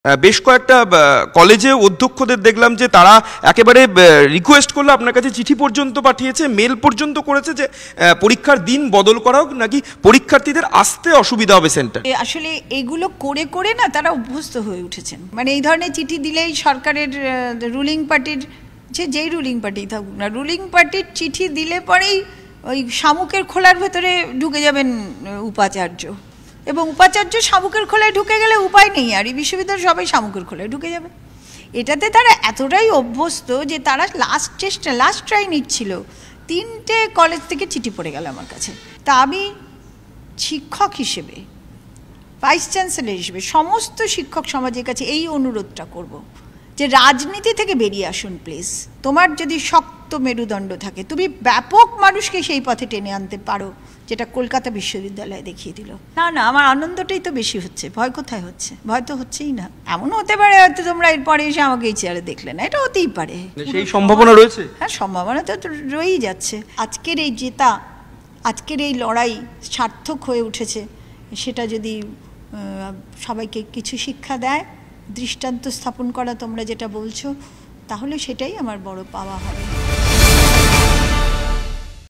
বেশ কয়েকটা কলেজে অধ্যক্ষদের দেখলাম যে তারা একেবারে রিকোয়েস্ট করলে আপনার কাছে চিঠি পর্যন্ত পাঠিয়েছে, মেল পর্যন্ত করেছে যে পরীক্ষার দিন বদল করা হোক, নাকি পরীক্ষার্থীদের আসতে অসুবিধা হবে সেন্টার। আসলে এগুলো করে করে না তারা অভ্যস্ত হয়ে উঠেছেন। মানে এই ধরনের চিঠি দিলেই সরকারের রুলিং পার্টির, যেই রুলিং পার্টি থাকুক না, রুলিং পার্টির চিঠি দিলে পরেই ওই শামুকের খোলার ভেতরে ঢুকে যাবেন উপাচার্য, এবং উপাচার্য শামুকের খোলায় ঢুকে গেলে উপায় নেই, আর এই বিশ্ববিদ্যালয় সবাই শামুকের খোলায় ঢুকে যাবে। এটাতে তারা এতটাই অভ্যস্ত যে তারা লাস্ট ট্রাই নিচ্ছিল। 3টে কলেজ থেকে চিঠি পড়ে গেল আমার কাছে। তা আমি শিক্ষক হিসেবে, ভাইস চ্যান্সেলর হিসেবে সমস্ত শিক্ষক সমাজের কাছে এই অনুরোধটা করব যে রাজনীতি থেকে বেরিয়ে আসুন প্লিজ। তোমার যদি শক্ত মেরুদণ্ড থাকে, তুমি ব্যাপক মানুষকে সেই পথে টেনে আনতে পারো, যেটা কলকাতা বিশ্ববিদ্যালয়ে দেখিয়ে দিল। না না, আমার আনন্দটাই তো বেশি হচ্ছে, ভয় কোথায় হচ্ছে? ভয় তো হচ্ছেই না। এমন হতে পারে হয়তো তোমরা এরপরে এসে আমাকে এই চেয়ারে দেখলে না, এটা হতেই পারে, সেই সম্ভাবনা রয়েছে। হ্যাঁ, সম্ভাবনা তো রয়েই যাচ্ছে। আজকের এই জেতা, আজকের এই লড়াই সার্থক হয়ে উঠেছে, সেটা যদি সবাইকে কিছু শিক্ষা দেয়, দৃষ্টান্ত স্থাপন করা তোমরা যেটা বলছো, তাহলে সেটাই আমার বড় পাওয়া হবে।